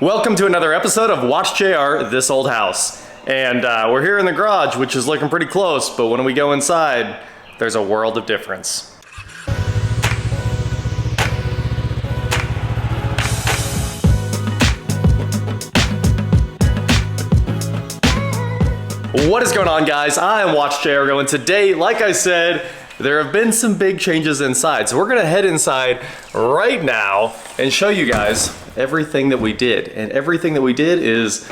Welcome to another episode of WatchJR This Old House. And we're here in the garage, which is looking pretty close, but when we go inside, there's a world of difference. What is going on, guys? I am WatchJRGo, and today, like I said, there have been some big changes inside. So we're gonna head inside right now and show you guys everything that we did. And everything that we did is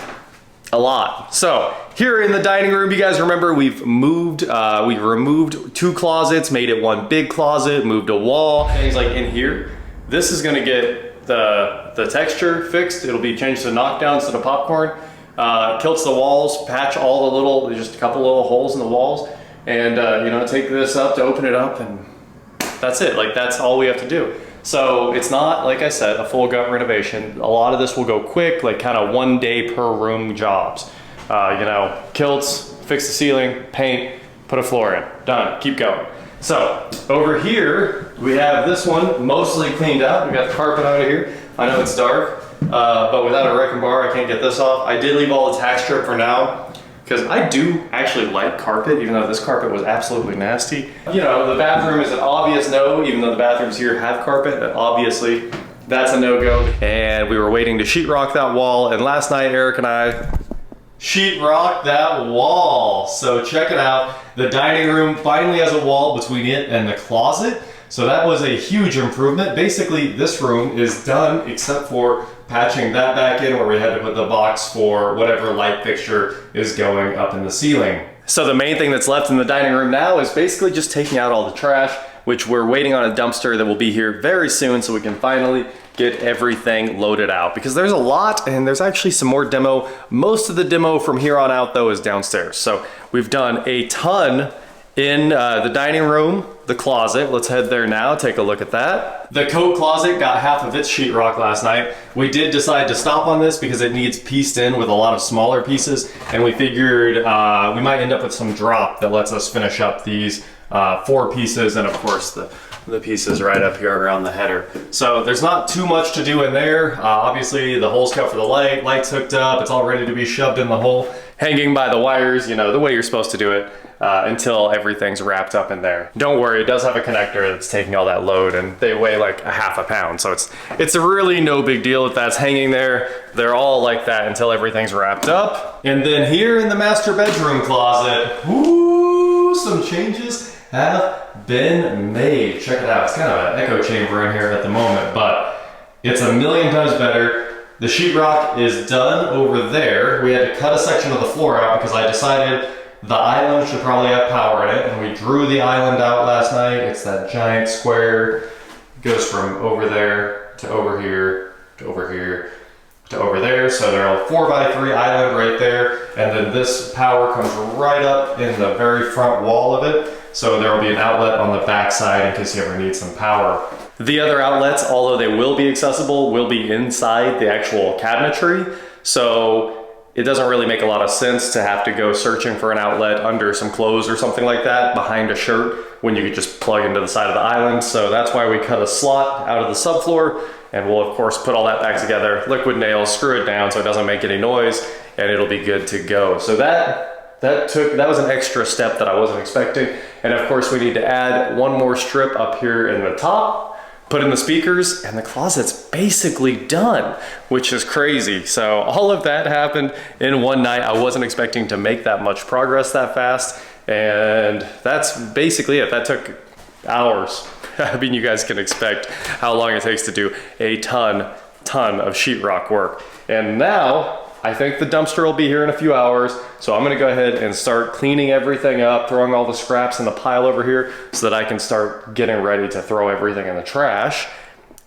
a lot. So here in the dining room, you guys remember we've moved, we removed two closets, made it one big closet, moved a wall, things like in here. This is gonna get the texture fixed. It'll be changed to knockdown instead of popcorn. Kilts the walls, patch all the little, just a couple little holes in the walls. And you know, take this up to open it up, and that's it. Like, that's all we have to do. So it's not, like I said, a full gut renovation. A lot of this will go quick, like kind of 1 day per room jobs. You know, kilts, fix the ceiling, paint, put a floor in, done, keep going. So over here, we have this one mostly cleaned out. We got the carpet out of here. I know it's dark, but without a wrecking bar, I can't get this off. I did leave all the tack strip for now, because I do actually like carpet, even though this carpet was absolutely nasty. You know, the bathroom is an obvious no, even though the bathrooms here have carpet, obviously that's a no-go. And we were waiting to sheetrock that wall, and last night Eric and I sheetrocked that wall. So check it out. The dining room finally has a wall between it and the closet. So that was a huge improvement. Basically, this room is done except for patching that back in where we had to put the box for whatever light fixture is going up in the ceiling. So the main thing that's left in the dining room now is basically just taking out all the trash, which we're waiting on a dumpster that will be here very soon so we can finally get everything loaded out, because there's a lot and there's actually some more demo. Most of the demo from here on out though is downstairs. So we've done a ton in the dining room, the closet. Let's head there now, take a look at that. The coat closet got half of its sheetrock last night. We did decide to stop on this because it needs pieced in with a lot of smaller pieces, and we figured we might end up with some drop that lets us finish up these 4 pieces, and of course the pieces right up here around the header. So there's not too much to do in there. Obviously the hole's cut for the light, light's hooked up, it's all ready to be shoved in the hole, hanging by the wires, you know, the way you're supposed to do it. Until everything's wrapped up in there. Don't worry, it does have a connector that's taking all that load, and they weigh like a half a pound, so it's a really no big deal if that's hanging there. They're all like that until everything's wrapped up. And then here in the master bedroom closet, whoo, some changes have been made. Check it out. It's kind of an echo chamber in here at the moment, but it's a million times better. The sheetrock is done over there. We had to cut a section of the floor out because I decided the island should probably have power in it, and we drew the island out last night. It's that giant square. It goes from over there to over here to over here to over there. So there's a 4x3 island right there, and then this power comes right up in the very front wall of it. So there will be an outlet on the back side in case you ever need some power. The other outlets, although they will be accessible, will be inside the actual cabinetry. So it doesn't really make a lot of sense to have to go searching for an outlet under some clothes or something like that behind a shirt when you could just plug into the side of the island. So that's why we cut a slot out of the subfloor, and we'll of course put all that back together, liquid nails, screw it down so it doesn't make any noise, and it'll be good to go. So that was an extra step that I wasn't expecting. And of course we need to add one more strip up here in the top, put in the speakers, and the closet's basically done, which is crazy. So all of that happened in one night. I wasn't expecting to make that much progress that fast, and that's basically it. That took hours. I mean, you guys can expect how long it takes to do a ton of sheetrock work. And now I think the dumpster will be here in a few hours, so I'm gonna go ahead and start cleaning everything up, throwing all the scraps in the pile over here so that I can start getting ready to throw everything in the trash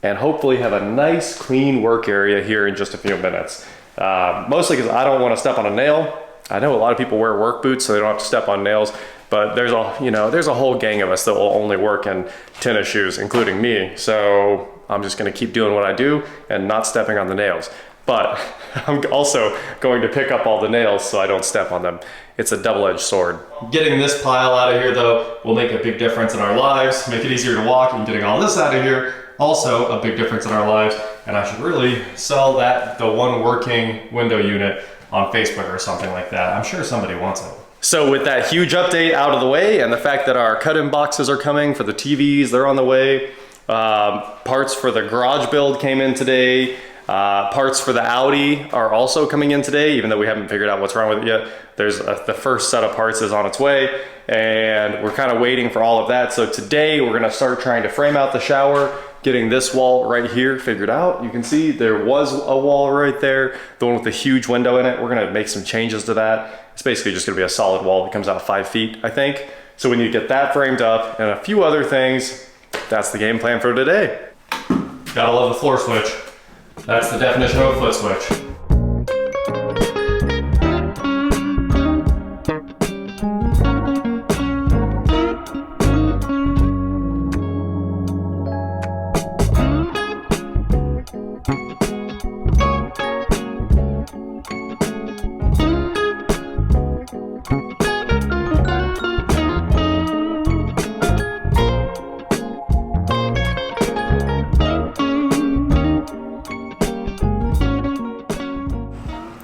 and hopefully have a nice clean work area here in just a few minutes. Mostly because I don't want to step on a nail. I know a lot of people wear work boots so they don't have to step on nails, but there's a whole gang of us that will only work in tennis shoes, including me. So I'm just gonna keep doing what I do and not stepping on the nails. But I'm also going to pick up all the nails so I don't step on them. It's a double-edged sword. Getting this pile out of here though will make a big difference in our lives, make it easier to walk, and getting all this out of here, also a big difference in our lives. and I should really sell the one working window unit on Facebook or something like that. I'm sure somebody wants it. So with that huge update out of the way, and the fact that our cut-in boxes are coming for the TVs, they're on the way. Parts for the garage build came in today. Parts for the Audi are also coming in today, even though we haven't figured out what's wrong with it yet. The first set of parts is on its way, and we're kind of waiting for all of that. So today we're gonna start trying to frame out the shower, getting this wall right here figured out. You can see there was a wall right there, the one with the huge window in it. We're gonna make some changes to that. It's basically just gonna be a solid wall that comes out 5 feet, I think. So when you get that framed up and a few other things, that's the game plan for today. Gotta love the floor switch. That's the definition of a foot switch.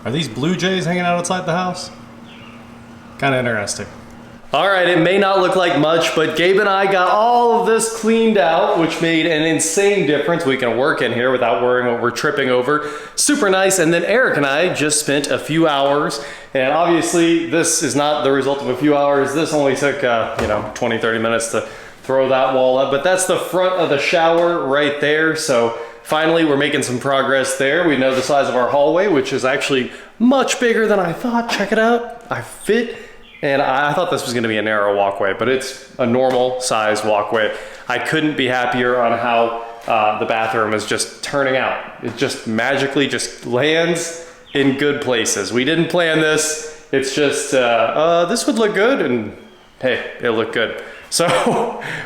Are these blue jays hanging out outside the house? Kind of interesting. All right, it may not look like much, but Gabe and I got all of this cleaned out, which made an insane difference. We can work in here without worrying what we're tripping over. Super nice. And then Eric and I just spent a few hours, and obviously this is not the result of a few hours. This only took, 20, 30 minutes to throw that wall up, but that's the front of the shower right there. So finally, we're making some progress there. We know the size of our hallway, which is actually much bigger than I thought. Check it out. I fit, and I thought this was gonna be a narrow walkway, but it's a normal size walkway. I couldn't be happier on how the bathroom is just turning out. It just magically just lands in good places. We didn't plan this. It's just, this would look good, and hey, it looked good. So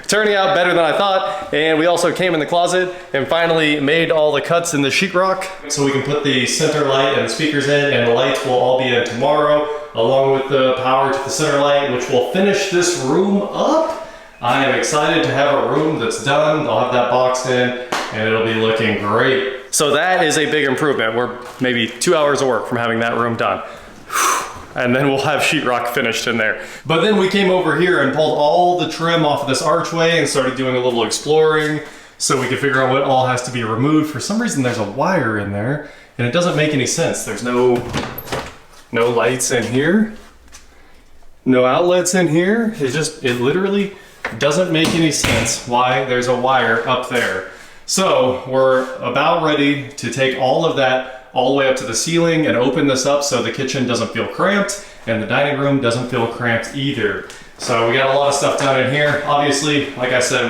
turning out better than I thought. And we also came in the closet and finally made all the cuts in the sheetrock, so we can put the center light and the speakers in, and the lights will all be in tomorrow, along with the power to the center light, which will finish this room up. I am excited to have a room that's done. I'll have that boxed in and it'll be looking great. So that is a big improvement. We're maybe 2 hours of work from having that room done. And then we'll have sheetrock finished in there. But then we came over here and pulled all the trim off of this archway and started doing a little exploring so we could figure out what all has to be removed. For some reason there's a wire in there and it doesn't make any sense. There's no lights in here, no outlets in here. It literally doesn't make any sense why there's a wire up there. So we're about ready to take all of that all the way up to the ceiling and open this up so the kitchen doesn't feel cramped and the dining room doesn't feel cramped either. So we got a lot of stuff done in here. Obviously, like I said,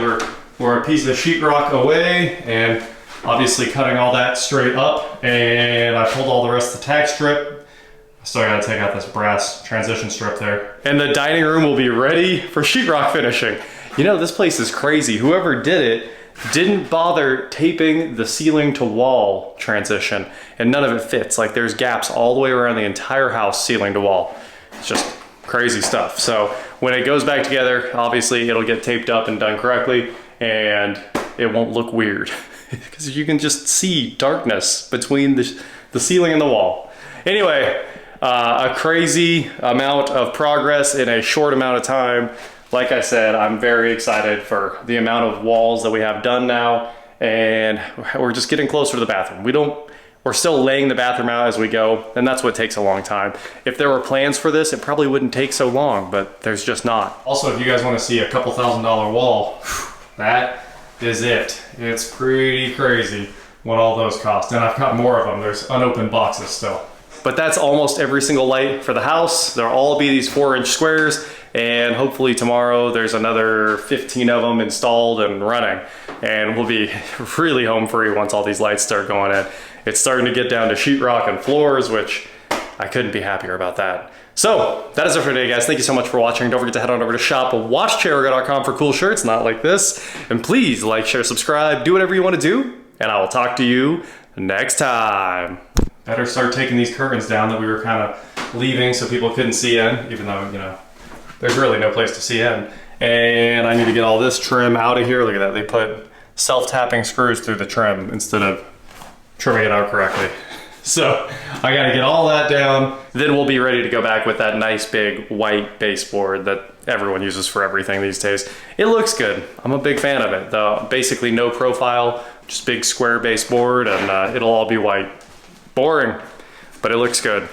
we're a piece of sheetrock away, and obviously cutting all that straight up, and I pulled all the rest of the tack strip. I still gotta take out this brass transition strip there. And the dining room will be ready for sheetrock finishing. You know, this place is crazy. Whoever did it didn't bother taping the ceiling to wall transition, and none of it fits. Like, there's gaps all the way around the entire house, ceiling to wall. It's just crazy stuff. So when it goes back together, obviously it'll get taped up and done correctly, and it won't look weird because you can just see darkness between the ceiling and the wall. Anyway, a crazy amount of progress in a short amount of time. Like I said, I'm very excited for the amount of walls that we have done now, and we're just getting closer to the bathroom. We're still laying the bathroom out as we go, and that's what takes a long time. If there were plans for this, it probably wouldn't take so long, but there's just not. Also, if you guys want to see a couple $1,000 wall, that is it. It's pretty crazy what all those cost, and I've got more of them. There's unopened boxes still. But that's almost every single light for the house. There'll all be these 4-inch squares, and hopefully tomorrow there's another 15 of them installed and running, and we'll be really home free once all these lights start going in. It's starting to get down to sheetrock and floors, which I couldn't be happier about that. So that is it for today, guys. Thank you so much for watching. Don't forget to head on over to shop.WatchJRGo.com for cool shirts not like this, and please like, share, subscribe, do whatever you want to do, and I will talk to you next time. Better start taking these curtains down that we were kind of leaving so people couldn't see in, even though, you know, there's really no place to see in. And I need to get all this trim out of here. Look at that. They put self-tapping screws through the trim instead of trimming it out correctly. So I gotta get all that down. Then we'll be ready to go back with that nice big white baseboard that everyone uses for everything these days. It looks good. I'm a big fan of it. Basically no profile, just big square baseboard, and it'll all be white. Boring, but it looks good.